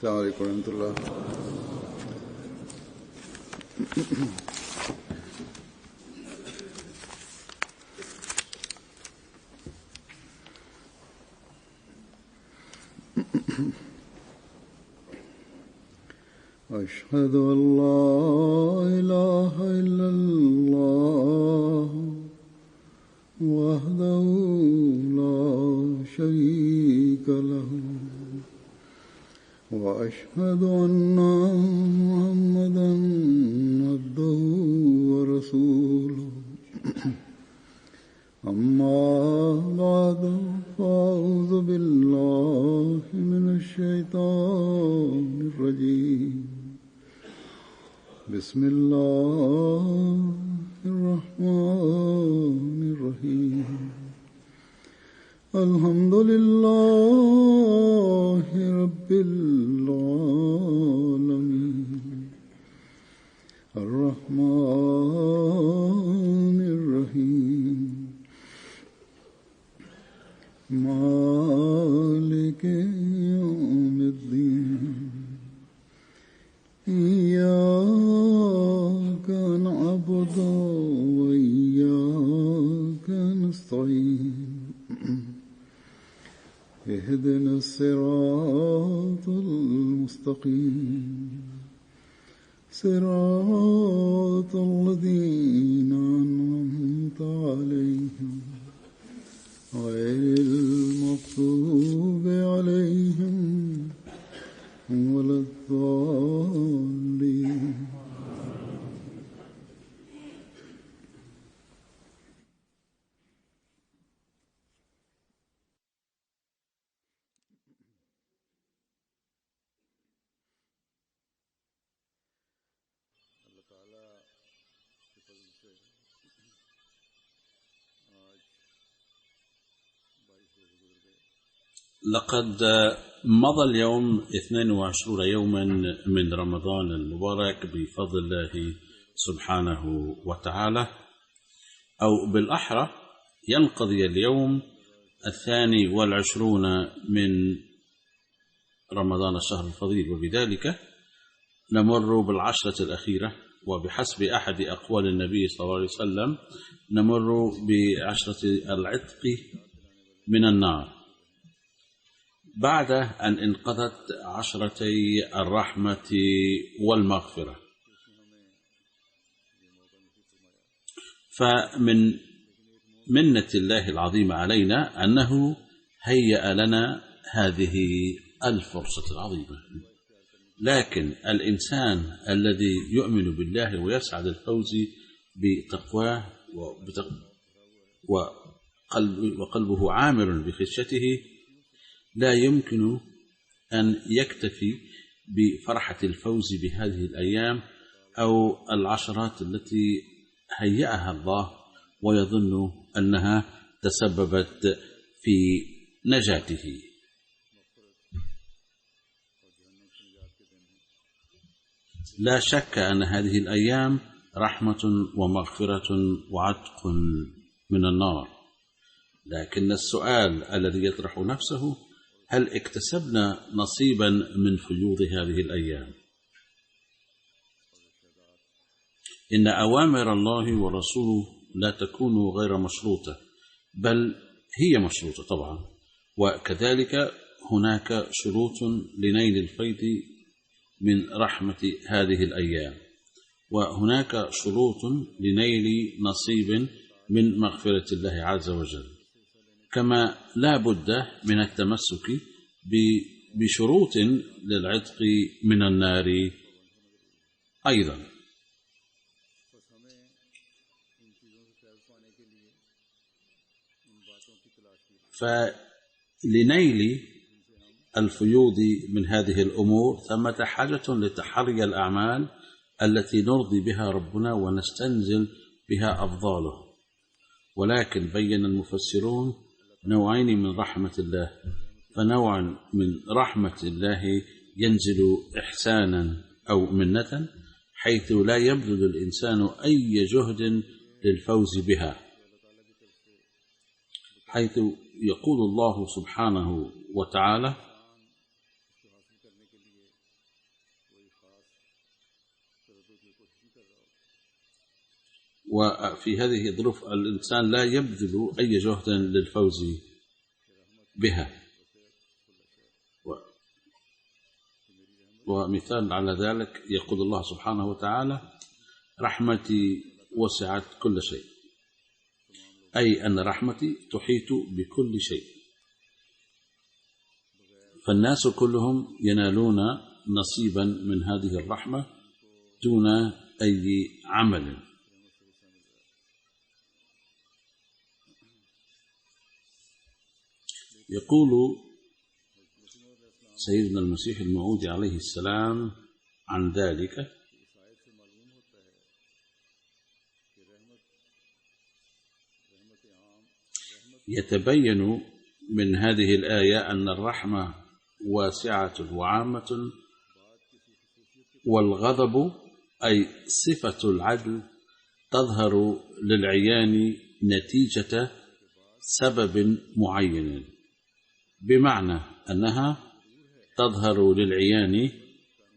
السلام عليكم ورحمة الله. أشهد أن لا إله إلا الله وحده لا شريك له وأشهد أن محمدا عبده ورسوله أما بعد فأعوذ بالله من الشيطان الرجيم بسم الله الرحمن الرحيم الحمد لله رب العالمين الرحمن الرحيم مالك يوم الدين إياك نعبد وإياك نستعين اهدنا الصراط المستقيم صراط الذين أنعمت عليهم غير المغضوب عليهم ولا الضالين. لقد مضى اليوم 22 يوما من رمضان المبارك بفضل الله سبحانه وتعالى، أو بالأحرى ينقضي اليوم 22 من رمضان الشهر الفضيل، وبذلك نمر بالعشرة الأخيرة، وبحسب أحد أقوال النبي صلى الله عليه وسلم نمر بعشرة العتق من النار بعد أن انقضت عشرتي الرحمة والمغفرة. فمن منة الله العظيمة علينا أنه هيأ لنا هذه الفرصة العظيمة. لكن الإنسان الذي يؤمن بالله ويسعى للفوز بتقواه وقلبه عامر بخشيته لا يمكن أن يكتفي بفرحة الفوز بهذه الأيام أو العشرات التي هيأها الله ويظن أنها تسببت في نجاته. لا شك أن هذه الأيام رحمة ومغفرة وعتق من النار، لكن السؤال الذي يطرح نفسه: هل اكتسبنا نصيبا من فيوض هذه الأيام؟ إن أوامر الله ورسوله لا تكون غير مشروطة، بل هي مشروطة طبعا، وكذلك هناك شروط لنيل الفيض من رحمة هذه الأيام، وهناك شروط لنيل نصيب من مغفرة الله عز وجل، كما لا بد من التمسك بشروط للعتق من النار أيضا. فلنيل الفيوض من هذه الأمور ثمة حاجة لتحري الأعمال التي نرضي بها ربنا ونستنزل بها أفضاله. ولكن بين المفسرون نوعين من رحمة الله، فنوع من رحمة الله ينزل إحسانا أو منة، حيث لا يبذل الإنسان أي جهد للفوز بها، حيث يقول الله سبحانه وتعالى: وفي هذه الظروف الإنسان لا يبذل أي جهد للفوز بها. ومثال على ذلك يقول الله سبحانه وتعالى: رحمتي وسعت كل شيء، أي أن رحمتي تحيط بكل شيء. فالناس كلهم ينالون نصيبا من هذه الرحمة دون أي عمل. يقول سيدنا المسيح الموعود عليه السلام عن ذلك: يتبين من هذه الآية أن الرحمة واسعة وعامة، والغضب أي صفة العدل تظهر للعيان نتيجة سبب معين، بمعنى أنها تظهر للعيان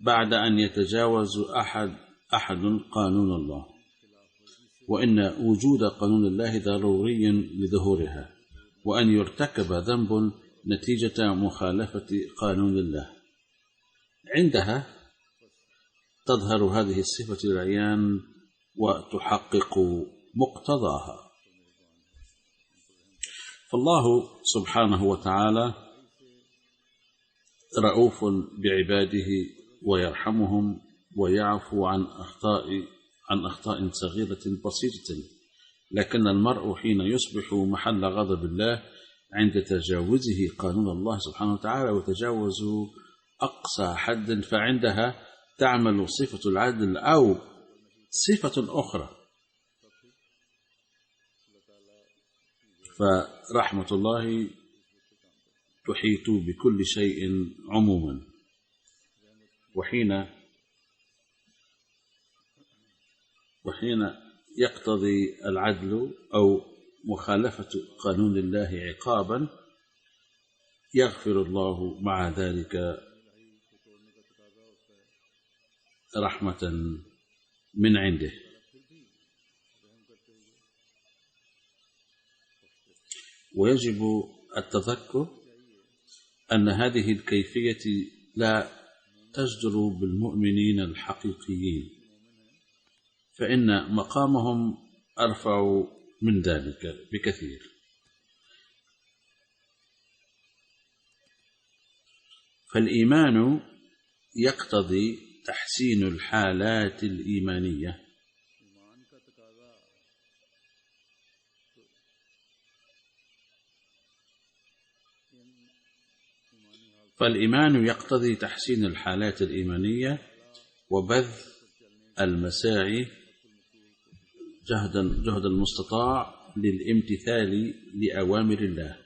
بعد أن يتجاوز أحد قانون الله، وإن وجود قانون الله ضروري لظهورها، وأن يرتكب ذنب نتيجة مخالفة قانون الله. عندها تظهر هذه الصفة للعيان وتحقق مقتضاها. فالله سبحانه وتعالى رؤوف بعباده ويرحمهم ويعفو عن أخطاء صغيرة بسيطة، لكن المرء حين يصبح محل غضب الله عند تجاوزه قانون الله سبحانه وتعالى وتجاوز أقصى حد، فعندها تعمل صفة العدل أو صفة أخرى. فرحمة الله تحيط بكل شيء عموما، وحين يقتضي العدل أو مخالفة قانون الله عقابا يغفر الله مع ذلك رحمة من عنده. ويجب التذكر أن هذه الكيفية لا تجدر بالمؤمنين الحقيقيين، فإن مقامهم أرفع من ذلك بكثير. فالإيمان يقتضي تحسين الحالات الإيمانية، وبذل المساعي جهد المستطاع للامتثال لأوامر الله،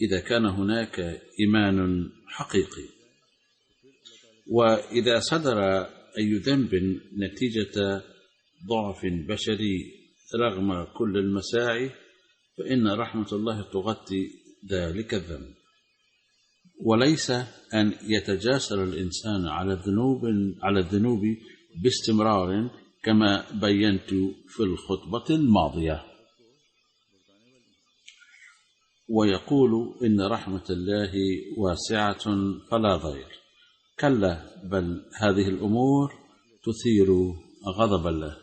إذا كان هناك إيمان حقيقي. وإذا صدر أي ذنب نتيجة ضعف بشري رغم كل المساعي، فإن رحمة الله تغطي ذلك الذنب، وليس أن يتجاسر الإنسان على الذنوب باستمرار كما بينت في الخطبة الماضية. ويقول إن رحمة الله واسعة فلا ضير، كلا بل هذه الأمور تثير غضب الله.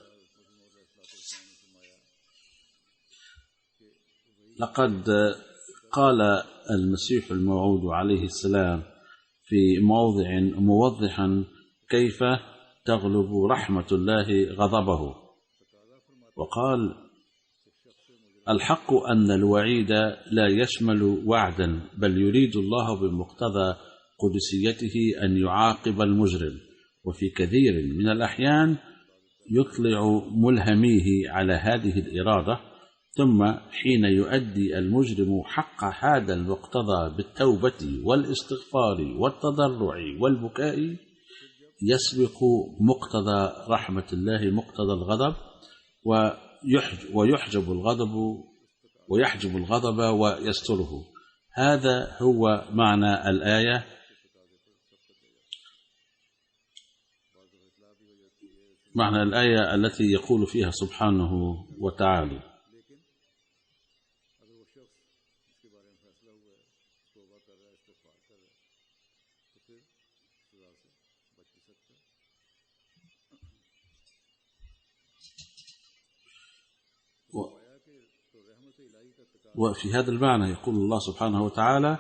لقد قال المسيح الموعود عليه السلام في موضع موضحا كيف تغلب رحمة الله غضبه، وقال: الحق أن الوعيد لا يشمل وعدا، بل يريد الله بمقتضى قدسيته أن يعاقب المجرم، وفي كثير من الأحيان يطلع ملهميه على هذه الإرادة، ثم حين يؤدي المجرم حق هذا المقتضى بالتوبة والاستغفار والتضرع والبكاء يسبق مقتضى رحمة الله مقتضى الغضب، ويحجب الغضب ويستره. هذا هو معنى الآية: معنى الآية التي يقول فيها سبحانه وتعالى وفي هذا المعنى يقول الله سبحانه وتعالى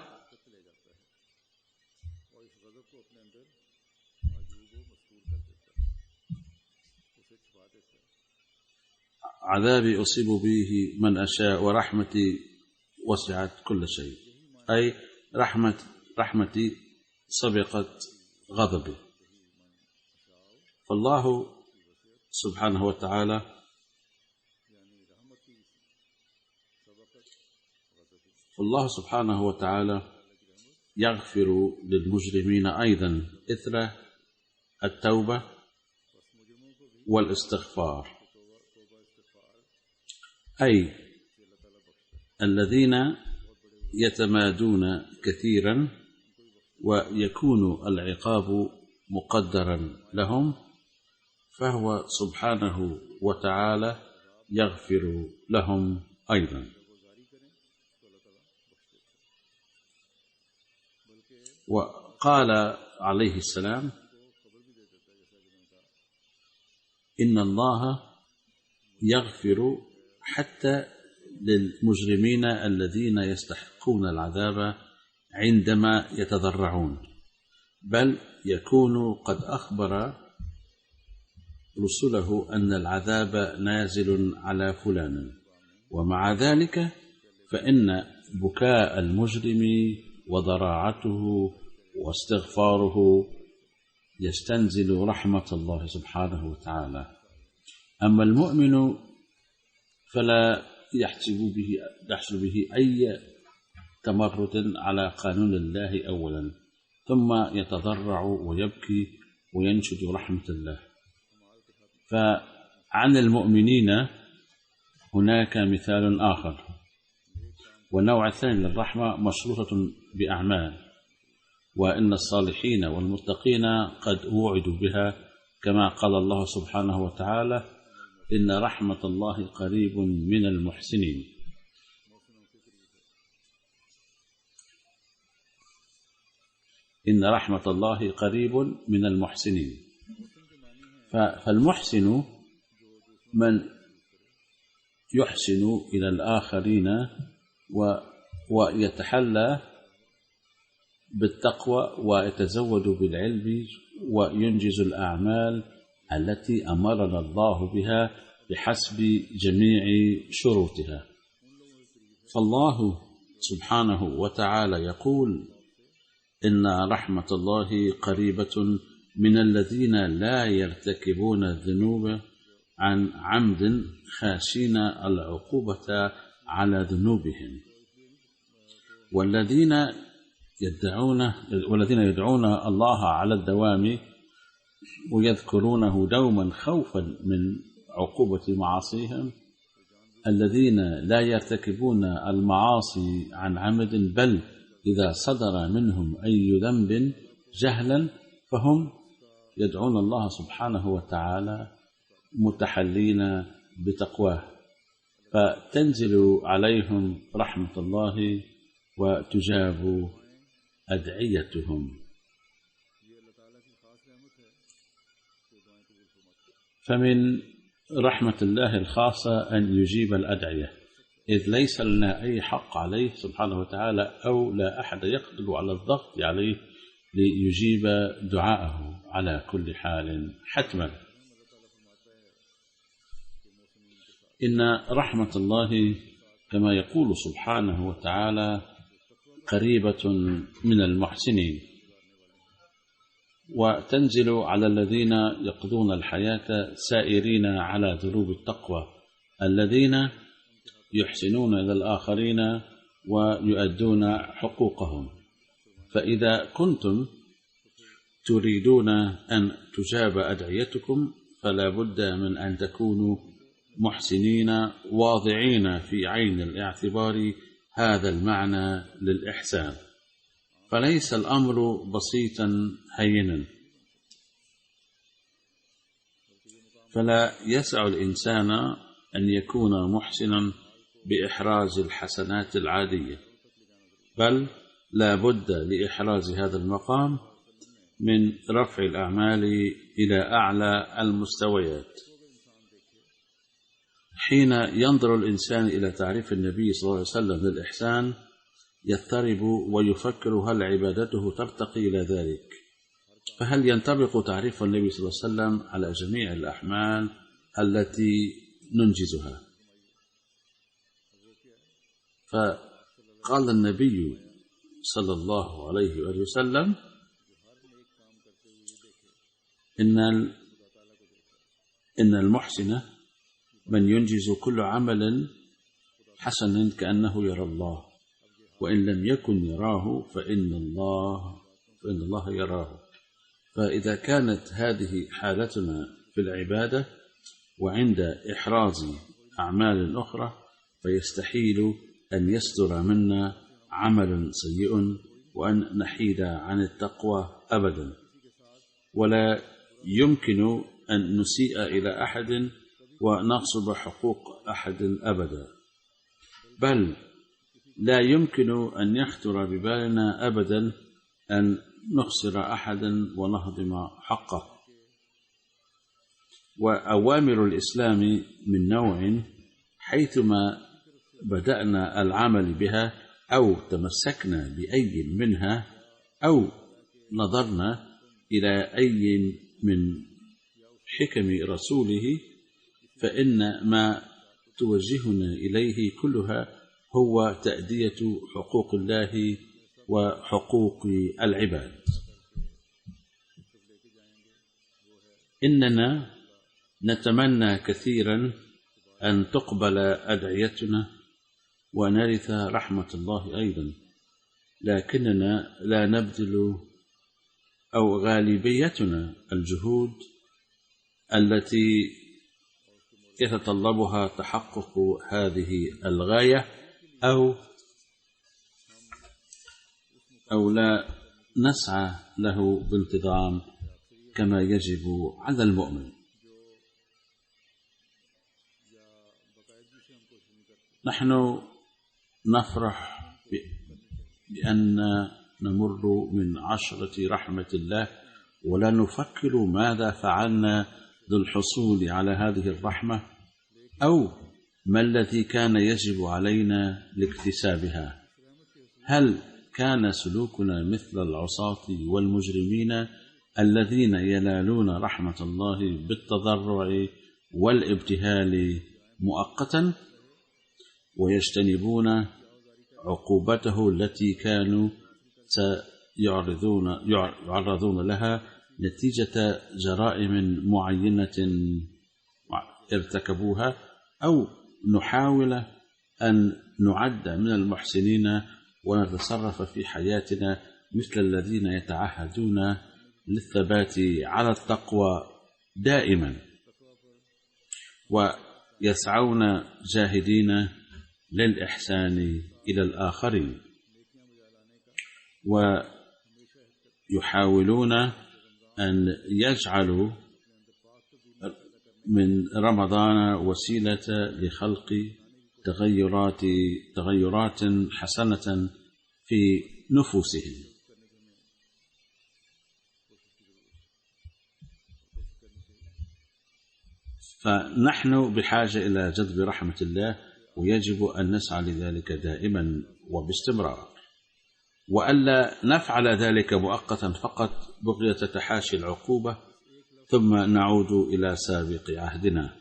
عذابي أصيب به من أشاء ورحمتي وسعت كل شيء، أي رحمتي سبقت غضبي. فالله سبحانه وتعالى يغفر للمجرمين أيضا إثر التوبة والاستغفار، أي الذين يتمادون كثيرا ويكون العقاب مقدرا لهم، فهو سبحانه وتعالى يغفر لهم أيضا. وقال عليه السلام: إن الله يغفر حتى للمجرمين الذين يستحقون العذاب عندما يتضرعون، بل يكون قد أخبر رسله أن العذاب نازل على فلان، ومع ذلك فإن بكاء المجرم وضراعته واستغفاره يستنزل رحمة الله سبحانه وتعالى. أما المؤمن فلا يحصل به أي تمرد على قانون الله أولا، ثم يتضرع ويبكي وينشد رحمة الله. فعن المؤمنين هناك مثال آخر، والنوع الثاني للرحمة مشروطة بأعمال، وإن الصالحين والمتقين قد وعدوا بها، كما قال الله سبحانه وتعالى: إن رحمة الله قريب من المحسنين. إن رحمة الله قريب من المحسنين. فالمحسن من يحسن إلى الآخرين ويتحلى بالتقوى ويتزود بالعلم وينجز الأعمال التي أمرنا الله بها بحسب جميع شروطها. فالله سبحانه وتعالى يقول: إن رحمة الله قريبة من الذين لا يرتكبون الذنوب عن عمد خاشين العقوبة على ذنوبهم، والذين يدعون الله على الدوام ويذكرونه دوما خوفا من عقوبة معاصيهم، الذين لا يرتكبون المعاصي عن عمد، بل إذا صدر منهم أي ذنب جهلا فهم يدعون الله سبحانه وتعالى متحلين بتقواه، فتنزل عليهم رحمة الله وتجاب أدعيتهم. فمن رحمة الله الخاصة أن يجيب الأدعية، إذ ليس لنا أي حق عليه سبحانه وتعالى، أو لا أحد يقدر على الضغط عليه ليجيب دعاءه على كل حال حتما. إن رحمة الله كما يقول سبحانه وتعالى قريبة من المحسنين، وتنزل على الذين يقضون الحياة سائرين على دروب التقوى، الذين يحسنون إلى الآخرين ويؤدون حقوقهم. فإذا كنتم تريدون أن تجاب أدعيتكم فلا بد من أن تكونوا محسنين واضعين في عين الاعتبار هذا المعنى للإحسان، فليس الأمر بسيطا هينا. فلا يسع الإنسان أن يكون محسنا بإحراز الحسنات العادية، بل لا بد لإحراز هذا المقام من رفع الأعمال إلى أعلى المستويات. حين ينظر الإنسان إلى تعريف النبي صلى الله عليه وسلم للإحسان يضطرب ويفكر هل عبادته ترتقي إلى ذلك؟ فهل ينطبق تعريف النبي صلى الله عليه وسلم على جميع الأعمال التي ننجزها؟ فقال النبي صلى الله عليه وآله وسلم إن المحسن من ينجز كل عمل حسن كأنه يرى الله، وإن لم يكن يراه فإن الله يراه. فإذا كانت هذه حالتنا في العبادة وعند إحراز أعمال أخرى فيستحيل أن يصدر منا عمل سيء وأن نحيد عن التقوى أبدا، ولا يمكن أن نسيء إلى أحد ونغصب حقوق أحد أبدا، بل لا يمكن أن يخطر ببالنا أبدا أن نخسر أحدا ونهضم حقه. وأوامر الإسلام من نوع حيثما بدأنا العمل بها أو تمسكنا بأي منها أو نظرنا إلى أي من حكم رسوله فإن ما توجهنا إليه كلها هو تأدية حقوق الله وحقوق العباد. إننا نتمنى كثيرا أن تقبل أدعيتنا ونرث رحمة الله أيضا، لكننا لا نبذل أو غالبيتنا الجهود التي يتطلبها تحقق هذه الغاية أو لا نسعى له بانتظام كما يجب على المؤمن. نحن نفرح بأن نمر من عشرة رحمة الله ولا نفكر ماذا فعلنا للحصول على هذه الرحمة أو ما الذي كان يجب علينا لاكتسابها. هل كان سلوكنا مثل العصاة والمجرمين الذين ينالون رحمة الله بالتضرع والابتهال مؤقتا ويجتنبون عقوبته التي كانوا يعرضون لها نتيجة جرائم معينة ارتكبوها، أو نحاول أن نعد من المحسنين ونتصرف في حياتنا مثل الذين يتعهدون للثبات على التقوى دائما ويسعون جاهدين للإحسان إلى الآخرين، ويحاولون أن يجعلوا من رمضان وسيلة لخلق تغيرات حسنة في نفوسهم. فنحن بحاجة إلى جذب رحمة الله، ويجب أن نسعى لذلك دائما وباستمرار، وألا نفعل ذلك مؤقتا فقط بغية تحاشي العقوبة ثم نعود إلى سابق عهدنا.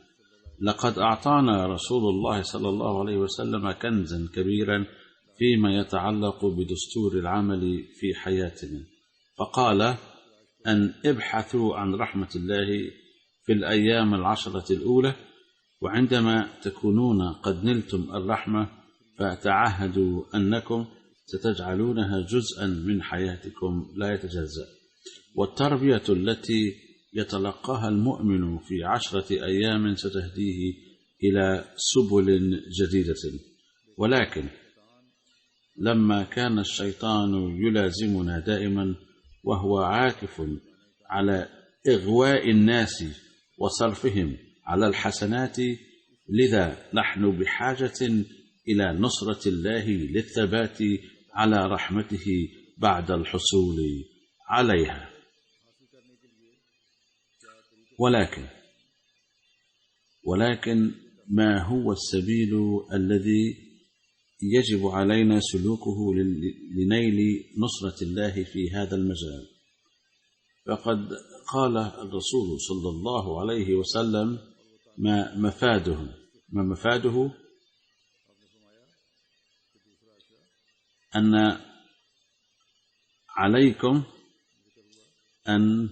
لقد أعطانا رسول الله صلى الله عليه وسلم كنزا كبيرا فيما يتعلق بدستور العمل في حياتنا، فقال أن ابحثوا عن رحمة الله في الأيام العشرة الأولى، وعندما تكونون قد نلتم الرحمة فتعهدوا أنكم ستجعلونها جزءا من حياتكم لا يتجزأ. والتربية التي يتلقاها المؤمن في 10 أيام ستهديه إلى سبل جديدة. ولكن لما كان الشيطان يلازمنا دائما وهو عاكف على إغواء الناس وصرفهم على الحسنات، لذا نحن بحاجة إلى نصرة الله للثبات على رحمته بعد الحصول عليها. ولكن ما هو السبيل الذي يجب علينا سلوكه لنيل نصرة الله في هذا المجال؟ فقد قال الرسول صلى الله عليه وسلم: ما مفاده أن عليكم أن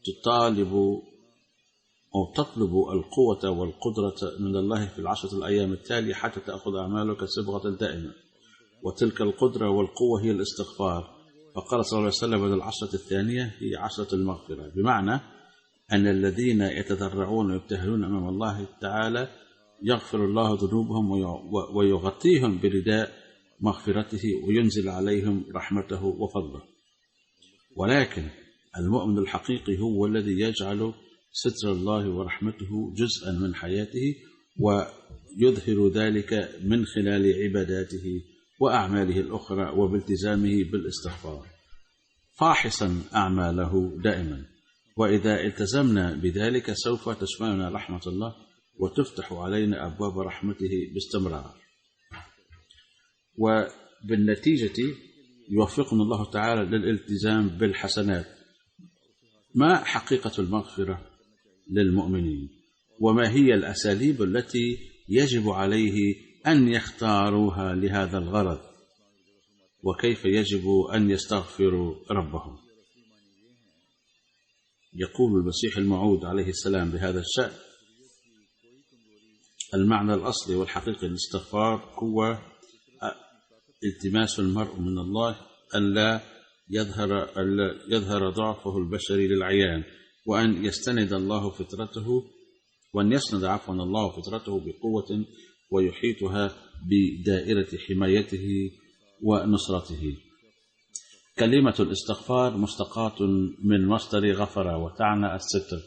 تطالبوا أو تطلبوا القوة والقدرة من الله في 10 الأيام التالية حتى تأخذ أعمالك صبغة دائمة، وتلك القدرة والقوة هي الاستغفار. فقال صلى الله عليه وسلم: من 10 الثانية هي 10 المغفرة، بمعنى أن الذين يتضرعون ويبتهلون أمام الله تعالى يغفر الله ذنوبهم ويغطيهم برداء مغفرته وينزل عليهم رحمته وفضله. ولكن المؤمن الحقيقي هو الذي يجعل ستر الله ورحمته جزءا من حياته، ويظهر ذلك من خلال عباداته وأعماله الأخرى وبالتزامه بالاستغفار، فاحصا أعماله دائما. وإذا التزمنا بذلك سوف تشملنا رحمة الله وتفتح علينا أبواب رحمته باستمرار، وبالنتيجة يوفقنا الله تعالى للالتزام بالحسنات. ما حقيقة المغفرة للمؤمنين؟ وما هي الأساليب التي يجب عليه أن يختاروها لهذا الغرض؟ وكيف يجب أن يستغفروا ربهم؟ يقول المسيح الموعود عليه السلام بهذا الشأن: المعنى الأصلي والحقيقي للاستغفار هو التماس المرء من الله أن لا يظهر ضعفه البشري للعيان، وأن يستند الله فطرته وأن يسند الله فطرته بقوة ويحيطها بدائرة حمايته ونصرته. كلمة الاستغفار مشتقات من مصدر غفر وتعنى الستر،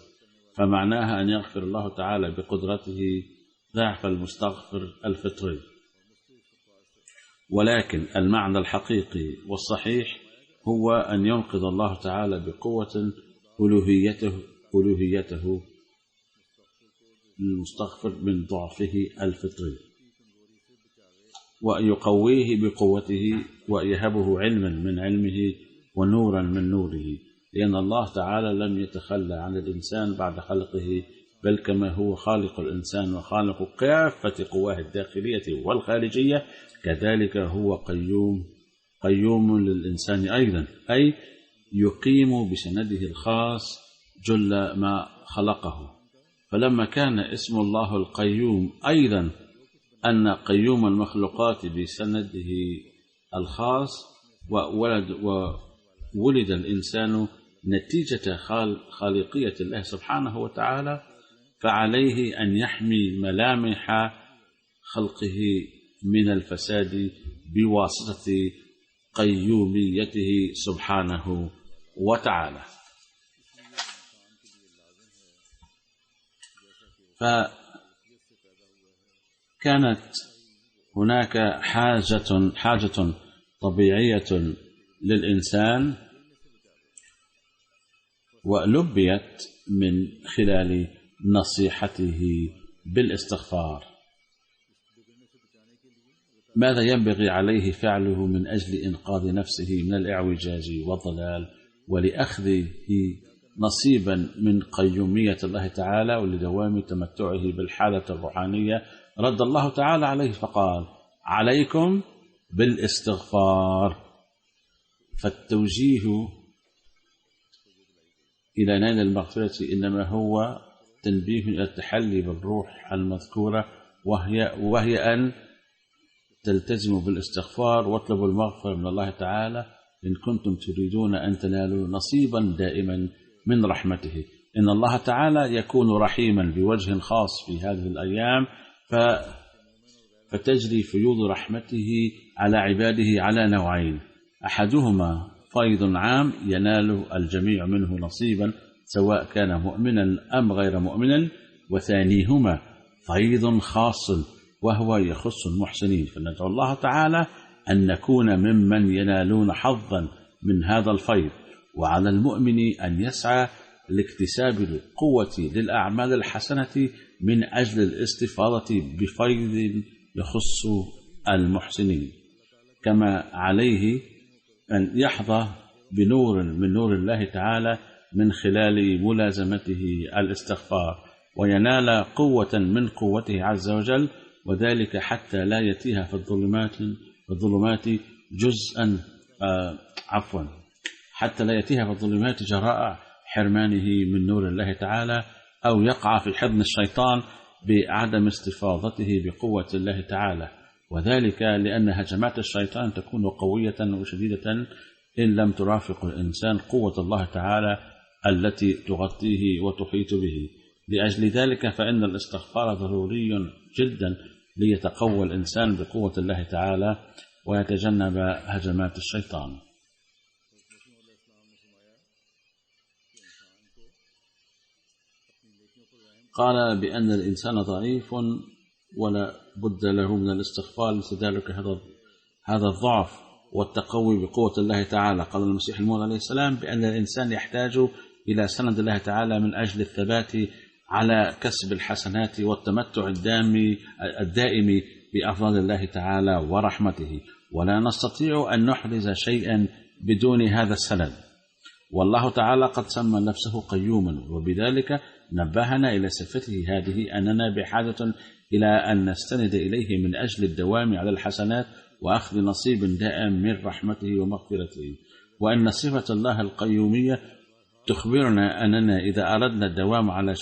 فمعناها أن يغفر الله تعالى بقدرته ضعف المستغفر الفطري. ولكن المعنى الحقيقي والصحيح هو أن ينقذ الله تعالى بقوة ألوهيته للمستغفر من ضعفه الفطري، ويقويه بقوته ويهبه علما من علمه ونورا من نوره، لأن الله تعالى لم يتخلى عن الإنسان بعد خلقه، بل كما هو خالق الإنسان وخالق كافة قواه الداخلية والخارجية، كذلك هو قيوم للإنسان أيضا، أي يقيم بسنده الخاص جل ما خلقه. فلما كان اسم الله القيوم أيضا أن قيوم المخلوقات بسنده الخاص، وولد الإنسان نتيجة خالقية الله سبحانه وتعالى، فعليه أن يحمي ملامح خلقه من الفساد بواسطة قيوميته سبحانه وتعالى. فكانت هناك حاجة طبيعية للإنسان، ولبيت من خلال نصيحته بالاستغفار. ماذا ينبغي عليه فعله من أجل إنقاذ نفسه من الإعوجاج والضلال ولأخذه نصيبا من قيومية الله تعالى ولدوام تمتعه بالحالة الروحانية؟ رد الله تعالى عليه فقال: عليكم بالاستغفار. فالتوجيه إلى نيل المغفرة إنما هو تنبيه إلى التحلي بالروح المذكورة، وهي أن تلتزموا بالاستغفار واطلبوا المغفرة من الله تعالى إن كنتم تريدون أن تنالوا نصيبا دائما من رحمته. إن الله تعالى يكون رحيما بوجه خاص في هذه الأيام، فتجري فيوض رحمته على عباده على نوعين: أحدهما فيض عام ينال الجميع منه نصيبا سواء كان مؤمنا أم غير مؤمنا، وثانيهما فيض خاص وهو يخص المحسنين، فندعو الله تعالى أن نكون ممن ينالون حظا من هذا الفيض. وعلى المؤمن أن يسعى لاكتساب القوة للأعمال الحسنة من أجل الاستفاضة بفيض يخص المحسنين، كما عليه أن يحظى بنور من نور الله تعالى من خلال ملازمته الاستغفار، وينال قوة من قوته عز وجل، وذلك حتى لا يتيها في الظلمات جزءا حتى لا يتيها في الظلمات جراء حرمانه من نور الله تعالى، أو يقع في حضن الشيطان بعدم استفاضته بقوة الله تعالى، وذلك لأن هجمات الشيطان تكون قوية وشديدة إن لم ترافق الإنسان قوة الله تعالى التي تغطيه وتحيط به. لأجل ذلك فإن الاستغفار ضروري جدا ليتقوى الإنسان بقوة الله تعالى ويتجنب هجمات الشيطان. قال بأن الإنسان ضعيف ولا بد له من الاستغفار لتدارك هذا الضعف والتقوي بقوة الله تعالى. قال المسيح الموعود عليه السلام بأن الإنسان يحتاج إلى سند الله تعالى من أجل الثبات على كسب الحسنات والتمتع الدائم بأفضال الله تعالى ورحمته، ولا نستطيع أن نحرز شيئا بدون هذا السند. والله تعالى قد سمى نفسه قيوما، وبذلك نبهنا إلى صفته هذه أننا بحاجة إلى أن نستند إليه من أجل الدوام على الحسنات وأخذ نصيب دائم من رحمته ومغفرته. وأن صفة الله القيومية تخبرنا أننا إذا أردنا الدوام على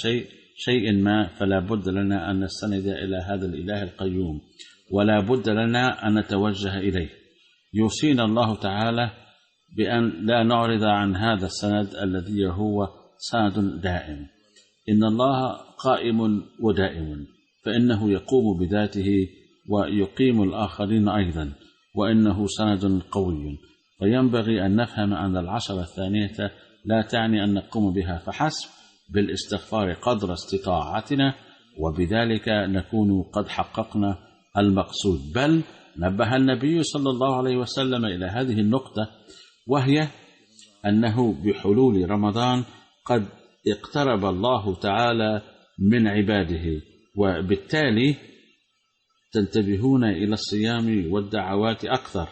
شيء ما فلا بد لنا أن نستند إلى هذا الإله القيوم، ولا بد لنا أن نتوجه إليه. يوصينا الله تعالى بأن لا نعرض عن هذا السند الذي هو سند دائم. إن الله قائم ودائم، فإنه يقوم بذاته ويقيم الآخرين أيضا، وإنه سند قوي. فينبغي أن نفهم أن العشرة الثانية لا تعني أن نقوم بها فحسب بالاستغفار قدر استطاعتنا، وبذلك نكون قد حققنا المقصود. بل نبه النبي صلى الله عليه وسلم إلى هذه النقطة، وهي أنه بحلول رمضان قد اقترب الله تعالى من عباده، وبالتالي تنتبهون إلى الصيام والدعوات أكثر،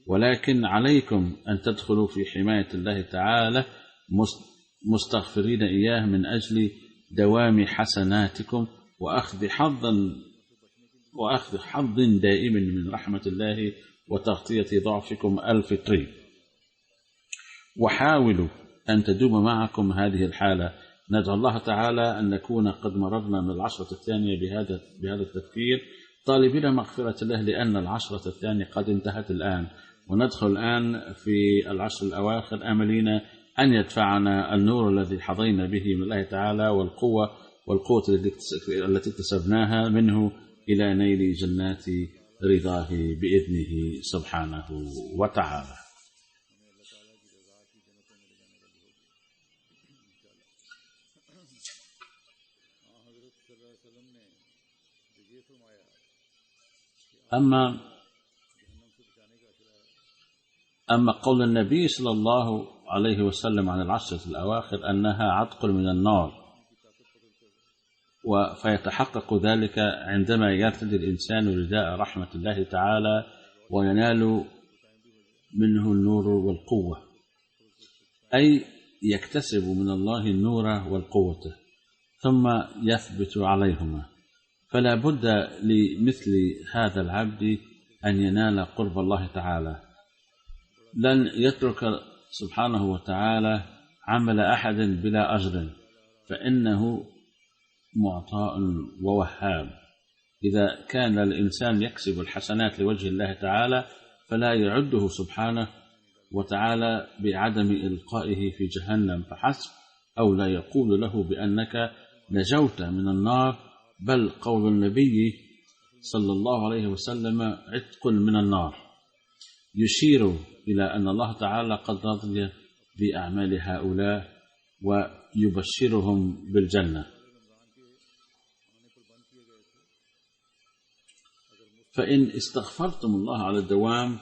ولكن عليكم أن تدخلوا في حماية الله تعالى مستغفرين إياه من أجل دوام حسناتكم وأخذ حظ دائم من رحمة الله وتغطية ضعفكم الفطري. وحاولوا أن تدوم معكم هذه الحالة. ندعو الله تعالى أن نكون قد مررنا من العشرة الثانية بهذا التفكير، طالبين مغفرة الله، لأن العشرة الثانية قد انتهت الآن، وندخل الآن في العشر الأواخر آملين أن يدفعنا النور الذي حظينا به من الله تعالى والقوة التي اكتسبناها منه إلى نيل جنات رضاه بإذنه سبحانه وتعالى. أما قول النبي صلى الله عليه وسلم عن العشرة الأواخر أنها عتق من النار، فيتحقق ذلك عندما يرتدي الإنسان رداء رحمة الله تعالى وينال منه النور والقوة، أي يكتسب من الله النور والقوة ثم يثبت عليهما. فلا بد لمثل هذا العبد أن ينال قرب الله تعالى. لن يترك سبحانه وتعالى عمل أحد بلا أجر، فإنه معطاء ووهاب. إذا كان الإنسان يكسب الحسنات لوجه الله تعالى فلا يعده سبحانه وتعالى بعدم إلقائه في جهنم فحسب، أو لا يقول له بأنك نجوت من النار، بل قول النبي صلى الله عليه وسلم عتق من النار، يشير إلى أن الله تعالى قد رضي بأعمال هؤلاء ويبشرهم بالجنة. فإن استغفرتم الله على الدوام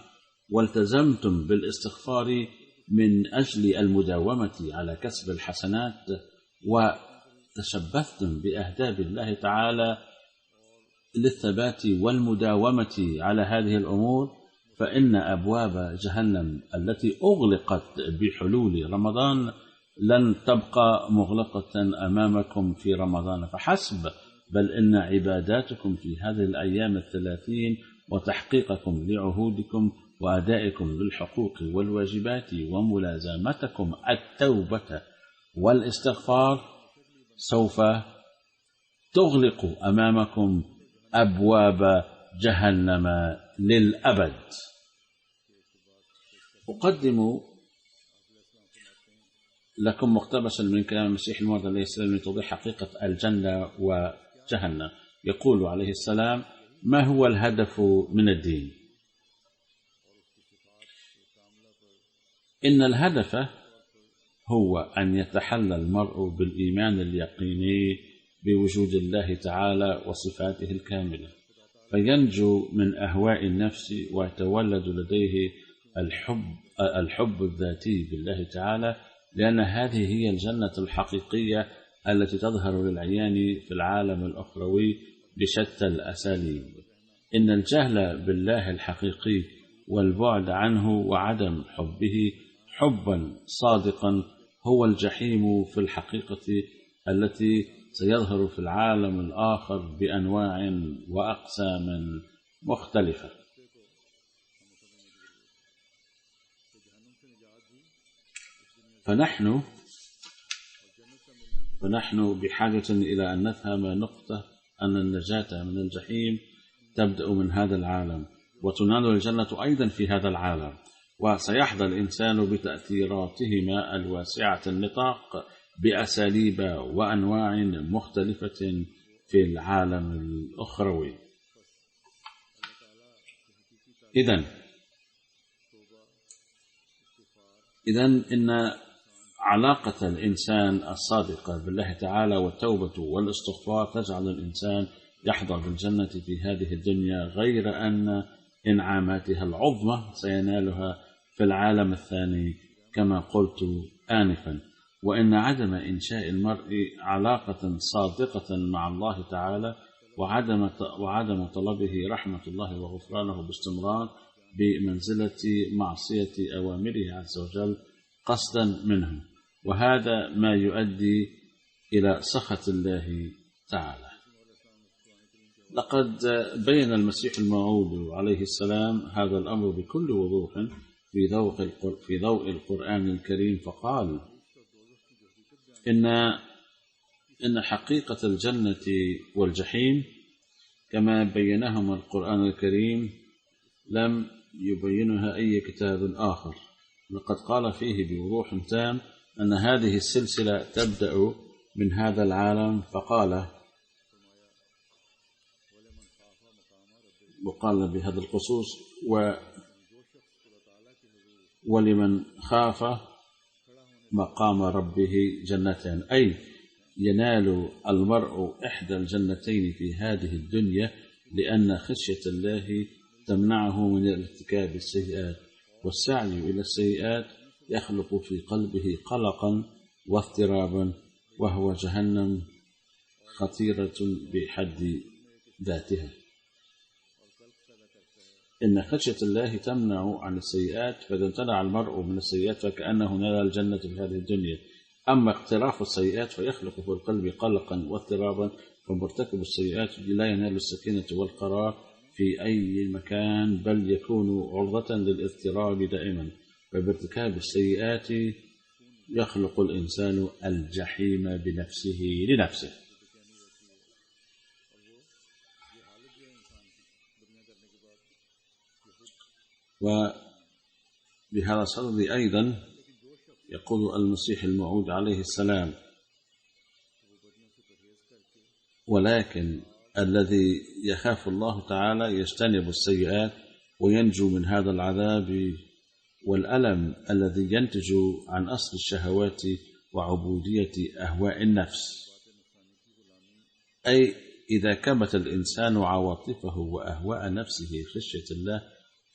والتزمتم بالاستغفار من أجل المداومة على كسب الحسنات وتشبثتم بأهداب الله تعالى للثبات والمداومة على هذه الأمور، فإن أبواب جهنم التي أغلقت بحلول رمضان لن تبقى مغلقة أمامكم في رمضان فحسب، بل إن عباداتكم في هذه الأيام 30 وتحقيقكم لعهودكم وأدائكم للحقوق والواجبات وملازمتكم التوبة والاستغفار سوف تغلق أمامكم أبواب جهنم للأبد. أقدم لكم مقتبسا من كلام المسيح الموعود عليه السلام لتوضيح حقيقة الجنة وجهنم. يقول عليه السلام: ما هو الهدف من الدين؟ إن الهدف هو أن يتحلى المرء بالإيمان اليقيني بوجود الله تعالى وصفاته الكاملة، فينجو من أهواء النفس ويتولد لديه الحب الذاتي بالله تعالى، لأن هذه هي الجنة الحقيقية التي تظهر للعيان في العالم الأخروي بشتى الأساليب. إن الجهل بالله الحقيقي والبعد عنه وعدم حبه حبا صادقا هو الجحيم في الحقيقة التي سيظهر في العالم الآخر بأنواع وأقسام مختلفة. فنحن بحاجة إلى أن نفهم نقطة أن النجاة من الجحيم تبدأ من هذا العالم، وتنال الجنة أيضا في هذا العالم، وسيحظى الإنسان بتأثيراتهما الواسعة النطاق بأساليب وأنواع مختلفة في العالم الأخروي. إذن إن علاقة الإنسان الصادقة بالله تعالى والتوبة والاستغفار تجعل الإنسان يحظى بالجنة في هذه الدنيا، غير أن إنعاماتها العظمى سينالها في العالم الثاني كما قلت آنفا. وإن عدم إنشاء المرء علاقة صادقة مع الله تعالى وعدم طلبه رحمة الله وغفرانه باستمرار بمنزلة معصية أوامره عز وجل قصدا منه، وهذا ما يؤدي إلى سخط الله تعالى. لقد بين المسيح الموعود عليه السلام هذا الأمر بكل وضوح في ضوء القرآن الكريم، فقال: إن حقيقة الجنة والجحيم كما بينهما القرآن الكريم لم يبينها أي كتاب آخر. لقد قال فيه بوضوح تام أن هذه السلسلة تبدأ من هذا العالم، وقال بهذا الخصوص: ولمن خاف مقام ربه جنتان، أي ينال المرء إحدى الجنتين في هذه الدنيا، لأن خشية الله تمنعه من ارتكاب السيئات، والسعي إلى السيئات يخلق في قلبه قلقا واضطرابا، وهو جهنم خطيرة بحد ذاتها. إن خشية الله تمنع عن السيئات، فإذا امتنع المرء من السيئات فكأنه نال الجنة في هذه الدنيا. أما اقتراف السيئات فيخلق في القلب قلقا واضطرابا، فمرتكب السيئات لا ينال السكينة والقرار في أي مكان، بل يكون عرضة للاضطراب دائما. فبارتكاب السيئات يخلق الإنسان الجحيم بنفسه لنفسه. وبهذا الصدد أيضا يقول المسيح الموعود عليه السلام: ولكن الذي يخاف الله تعالى يجتنب السيئات وينجو من هذا العذاب والألم الذي ينتج عن أصل الشهوات وعبودية أهواء النفس. أي إذا كبت الإنسان عواطفه وأهواء نفسه خشية الله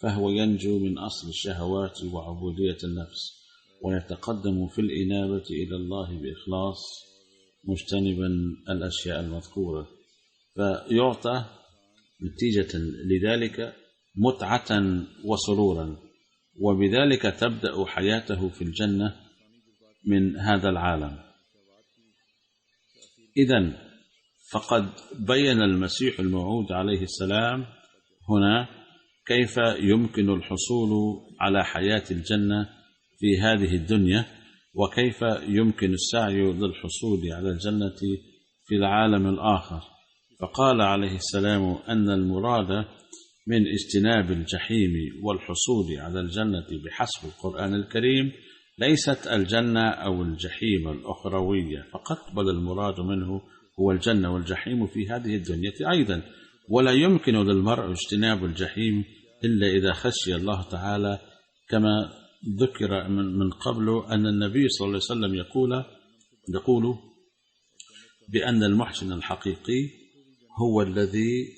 فهو ينجو من أصل الشهوات وعبودية النفس، ويتقدم في الإنابة إلى الله بإخلاص مجتنبا الأشياء المذكورة، فيعطى نتيجة لذلك متعة وسرورا، وبذلك تبدأ حياته في الجنة من هذا العالم. إذن فقد بين المسيح الموعود عليه السلام هنا كيف يمكن الحصول على حياة الجنة في هذه الدنيا، وكيف يمكن السعي للحصول على الجنة في العالم الآخر. فقال عليه السلام أن المراد من اجتناب الجحيم والحصول على الجنة بحسب القرآن الكريم ليست الجنة أو الجحيم الأخروية فقط، بل المراد منه هو الجنة والجحيم في هذه الدنيا أيضا. ولا يمكن للمرء اجتناب الجحيم إلا إذا خشي الله تعالى، كما ذكر من قبل أن النبي صلى الله عليه وسلم يقول بأن المحسن الحقيقي هو الذي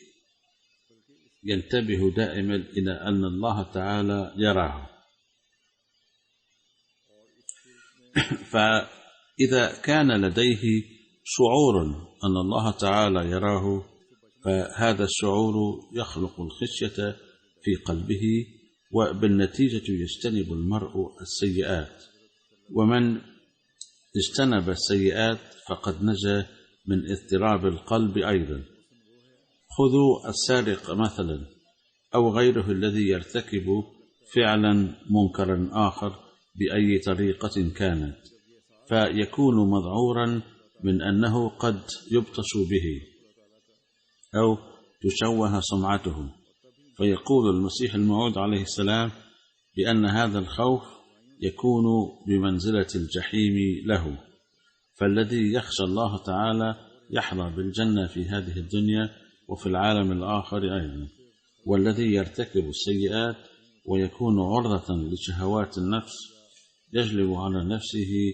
ينتبه دائما إلى أن الله تعالى يراه. فإذا كان لديه شعور أن الله تعالى يراه فهذا الشعور يخلق الخشية في قلبه، وبالنتيجة يجتنب المرء السيئات، ومن اجتنب السيئات فقد نجا من اضطراب القلب أيضا. خذوا السارق مثلا أو غيره الذي يرتكب فعلا منكرا آخر بأي طريقة كانت، فيكون مذعورا من أنه قد يبطش به أو تشوه سمعته، فيقول المسيح الموعود عليه السلام بأن هذا الخوف يكون بمنزلة الجحيم له. فالذي يخشى الله تعالى يحظى بالجنة في هذه الدنيا وفي العالم الآخر أيضا، والذي يرتكب السيئات ويكون عرضة لشهوات النفس يجلب على نفسه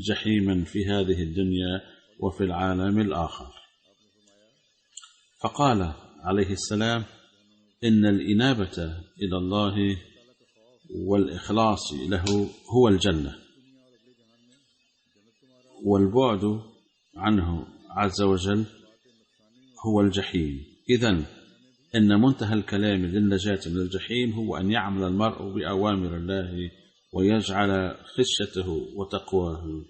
جحيما في هذه الدنيا وفي العالم الآخر. فقال عليه السلام إن الإنابة إلى الله والإخلاص له هو الجنة، والبعد عنه عز وجل هو الجحيم. إذن إن منتهى الكلام للنجاة من الجحيم هو أن يعمل المرء بأوامر الله ويجعل خشيته وتقواه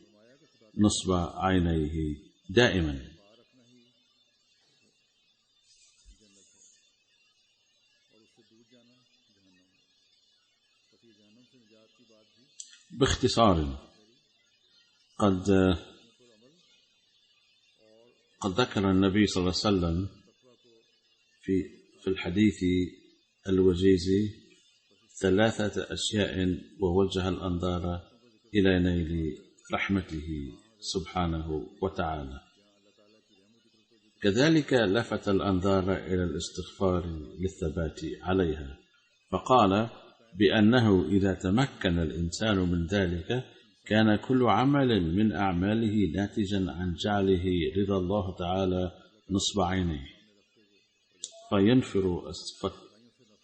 نصب عينيه دائما. باختصار قد ذكر النبي صلى الله عليه وسلم في الحديث الوجيز 3 أشياء ووجه الأنظار إلى نيل رحمته سبحانه وتعالى. كذلك لفت الأنظار إلى الاستغفار للثبات عليها، فقال بأنه إذا تمكن الإنسان من ذلك كان كل عمل من أعماله ناتجا عن جعله رضا الله تعالى نصب عينيه،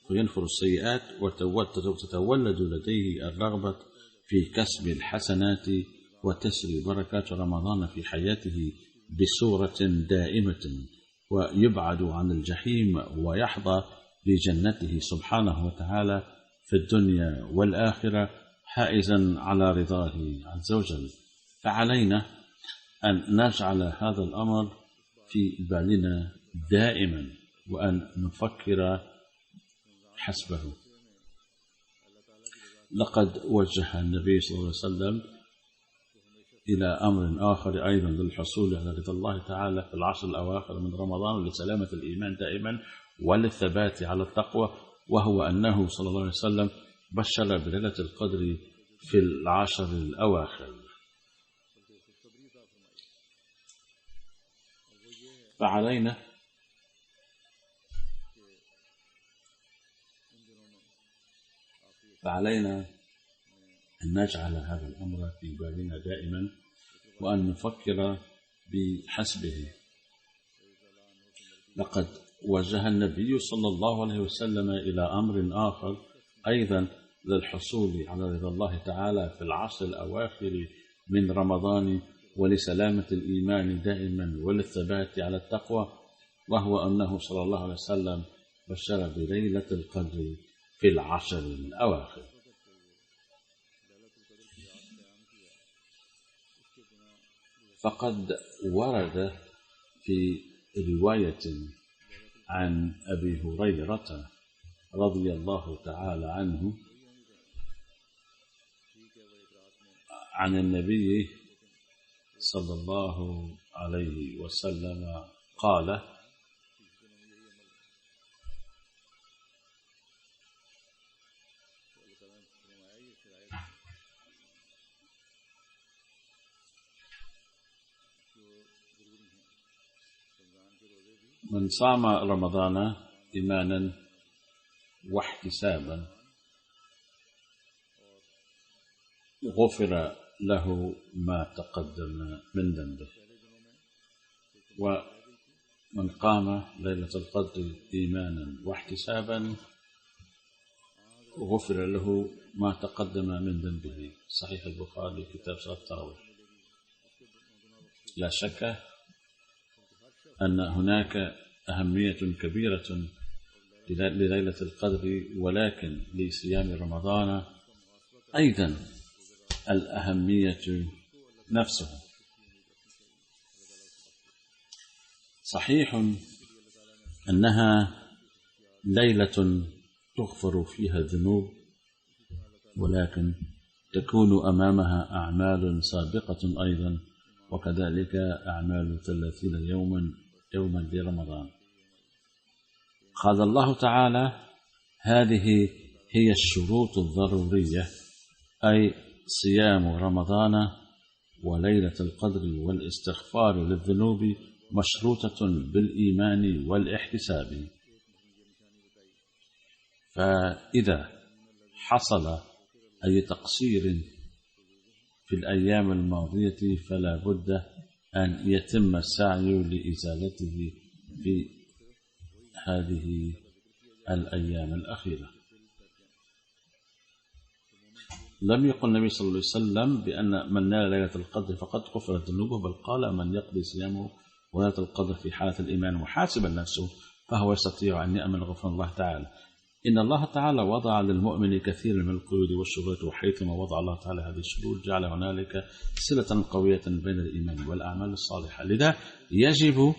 فينفر السيئات وتتولد لديه الرغبة في كسب الحسنات وتسري بركات رمضان في حياته بصورة دائمة، ويبعد عن الجحيم ويحظى بجنته سبحانه وتعالى في الدنيا والآخرة حائزا على رضاه عز وجل. فعلينا أن نجعل هذا الأمر في بالنا دائما وأن نفكر حسبه. لقد وجه النبي صلى الله عليه وسلم إلى أمر آخر أيضا للحصول على رضا الله تعالى في العشر الأواخر من رمضان لسلامة الإيمان دائما وللثبات على التقوى، وهو أنه صلى الله عليه وسلم بشر بليلة القدر في العشر الأواخر. فعلينا أن نجعل هذا الأمر في بالنا دائما وأن نفكر بحسبه. لقد وجه النبي صلى الله عليه وسلم إلى أمر آخر أيضا للحصول على رضا الله تعالى في العشر الأواخر من رمضان ولسلامة الإيمان دائما وللثبات على التقوى، وهو أنه صلى الله عليه وسلم بشر بليلة القدر في العشر الأواخر. فقد ورد في رواية عن أبي هريرة رضي الله تعالى عنه عن النبي صلى الله عليه وسلم قال: من صام رمضان إيمانا واحتسابا غفر له ما تقدم من ذنبه، ومن قام ليلة القدر إيمانا واحتسابا غفر له ما تقدم من ذنبه. صحيح البخاري كتاب صلاة التراويح. لا شك أن هناك أهمية كبيرة لليلة القدر، ولكن لصيام رمضان أيضا الأهمية نفسه. صحيح أنها ليلة تغفر فيها الذنوب، ولكن تكون أمامها أعمال سابقة أيضا، وكذلك أعمال 30 يوما لرمضان. قال الله تعالى: هذه هي الشروط الضرورية، أي صيام رمضان وليلة القدر والاستغفار للذنوب مشروطة بالإيمان والاحتساب. فإذا حصل أي تقصير في الأيام الماضية فلا بد أن يتم السعي لإزالته في هذه الأيام الأخيرة. لم يقل النبي صلى الله عليه وسلم بأن من نال ليلة القدر فقد غفرت ذنوبه، بل قال: من يقضي صيامه وليلة القدر في حالة الإيمان محاسبا نفسه فهو يستطيع أن يأمن غفران الله تعالى. إن الله تعالى وضع للمؤمن كثيرا من القيود والشروط، وحيثما وضع الله تعالى هذه الشروط جعل هنالك صلة قوية بين الإيمان والأعمال الصالحة. لذا يجب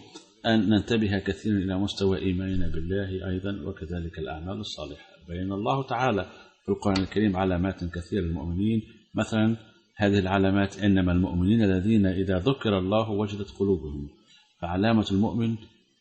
أن ننتبه كثيرا إلى مستوى إيماننا بالله أيضا، وكذلك الأعمال الصالحة. بين الله تعالى في القرآن الكريم علامات كثيرة للمؤمنين، مثلا هذه العلامات: إنما المؤمنين الذين إذا ذكر الله وجدت قلوبهم. فعلامة المؤمن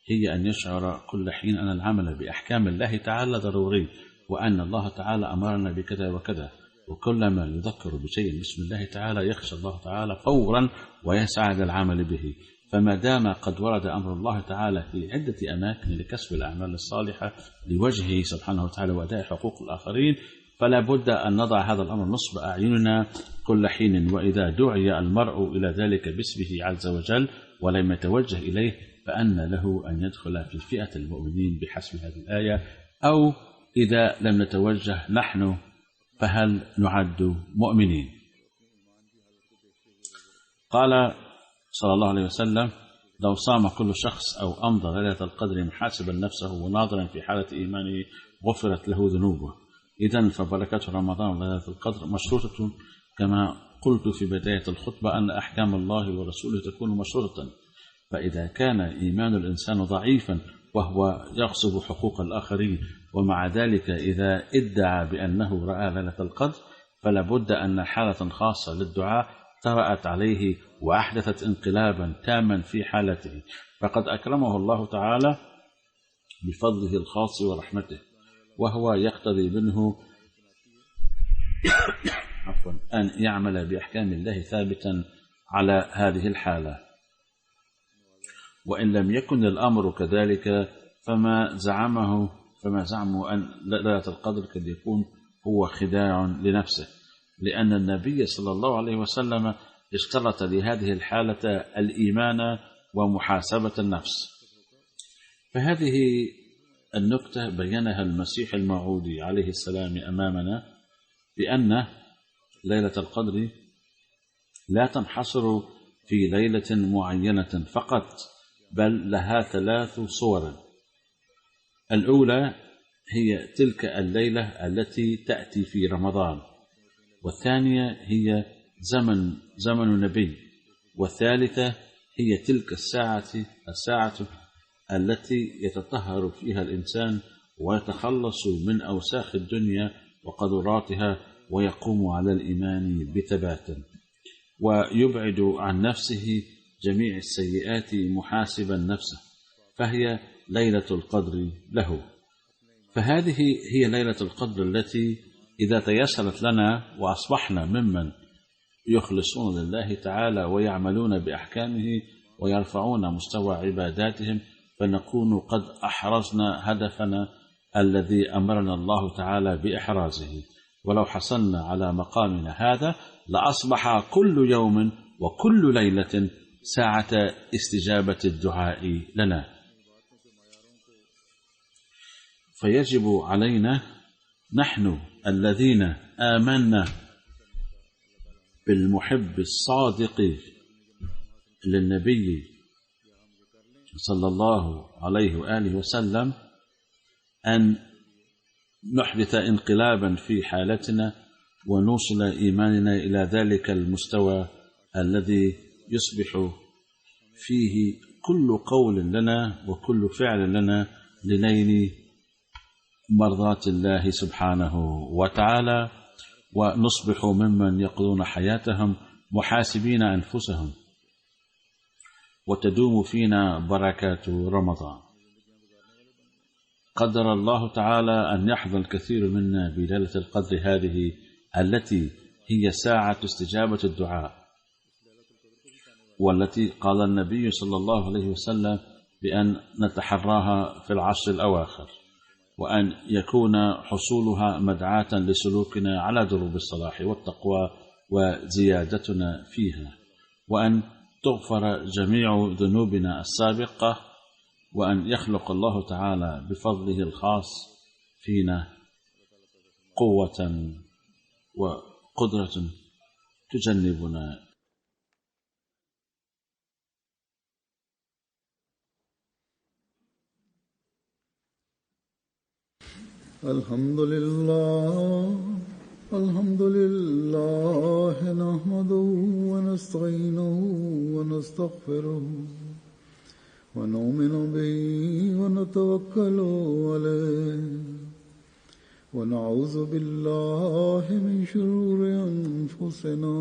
هي أن يشعر كل حين أن العمل بأحكام الله تعالى ضروري، وأن الله تعالى أمرنا بكذا وكذا، وكلما يذكر بشيء بسم الله تعالى يخشى الله تعالى فورا ويسعى للعمل به. فما دام قد ورد أمر الله تعالى في عدة أماكن لكسب الأعمال الصالحة لوجهه سبحانه وتعالى وأداء حقوق الآخرين، فلا بد أن نضع هذا الأمر نصب أعيننا كل حين. وإذا دعي المرء إلى ذلك باسمه عز وجل ولم يتوجه إليه فأن له أن يدخل في فئة المؤمنين بحسب هذه الآية، أو إذا لم نتوجه نحن فهل نعد مؤمنين؟ قال صلى الله عليه وسلم: لو صام كل شخص أو أمضى ليلة القدر محاسبا نفسه وناظرا في حالة إيمانه غفرت له ذنوبه. إذن فبركة رمضان وليلة القدر مشروطة، كما قلت في بداية الخطبة أن أحكام الله ورسوله تكون مشروطة. فإذا كان إيمان الإنسان ضعيفا وهو يغصب حقوق الآخرين، ومع ذلك إذا ادعى بأنه رأى ليلة القدر، فلا بد أن حالة خاصة للدعاء طرأت عليه وأحدثت انقلابا تاما في حالته، فقد أكرمه الله تعالى بفضله الخاص ورحمته، وهو يقتضي منه أن يعمل بأحكام الله ثابتا على هذه الحالة. وإن لم يكن الأمر كذلك فما زعموا أن ليلة القدر قد يكون هو خداع لنفسه، لأن النبي صلى الله عليه وسلم اشترط لهذه الحالة الإيمان ومحاسبة النفس. فهذه النكتة بينها المسيح الموعود عليه السلام أمامنا، بأن ليلة القدر لا تنحصر في ليلة معينة فقط، بل لها 3 صور. الأولى هي تلك الليلة التي تأتي في رمضان، والثانية هي زمن النبي، والثالثة هي تلك الساعة التي يتطهر فيها الإنسان ويتخلص من أوساخ الدنيا وقدراتها، ويقوم على الإيمان بثبات، ويبعد عن نفسه جميع السيئات محاسبا نفسه، فهي ليلة القدر له. فهذه هي ليلة القدر التي إذا تيسرت لنا وأصبحنا ممن يخلصون لله تعالى ويعملون بأحكامه ويرفعون مستوى عباداتهم، فنكون قد أحرزنا هدفنا الذي أمرنا الله تعالى بإحرازه. ولو حصلنا على مقامنا هذا لأصبح كل يوم وكل ليلة ساعة استجابة الدعاء لنا. فيجب علينا نحن الذين آمنا بالمحب الصادق للنبي صلى الله عليه وآله وسلم أن نحدث انقلابا في حالتنا ونوصل إيماننا إلى ذلك المستوى الذي يصبح فيه كل قول لنا وكل فعل لنا لنيل مرضات الله سبحانه وتعالى، ونصبح ممن يقضون حياتهم محاسبين أنفسهم، وتدوم فينا بركات رمضان. قدر الله تعالى أن يحظى الكثير منا بليلة القدر هذه التي هي ساعة استجابة الدعاء، والتي قال النبي صلى الله عليه وسلم بأن نتحراها في العشر الأواخر، وأن يكون حصولها مدعاة لسلوكنا على دروب الصلاح والتقوى وزيادتنا فيها، وأن تغفر جميع ذنوبنا السابقة، وأن يخلق الله تعالى بفضله الخاص فينا قوة وقدرة تجنبنا الحمد لله نحمده ونستعينه ونستغفره ونؤمن به ونتوكل عليه ونعوذ بالله من شرور أنفسنا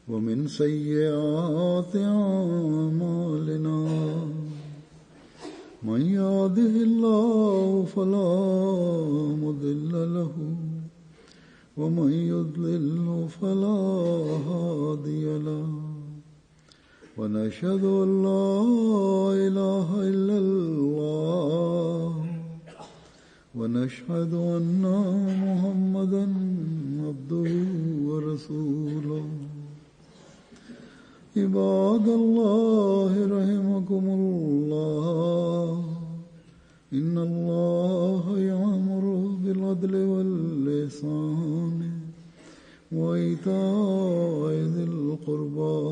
ومن سيئات أعمالنا. من يهده الله فلا مضل له ومن يضلل فلا هادي له، ونشهد أن لا إله إلا الله ونشهد أن محمدا عبده ورسوله. عباد الله رحمكم الله، إن الله يأمر بالعدل والإحسان وإيتاء ذي القربى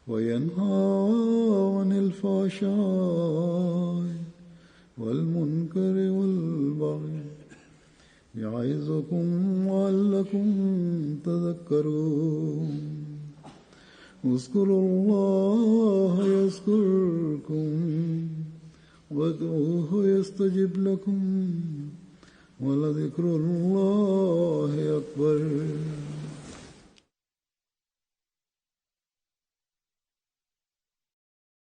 وينهى عن الفحشاء والمنكر والبغي يعظكم لعلكم تذكرون. اذكروا الله يذكركم وادعوه يستجب لكم ولذكر الله أكبر.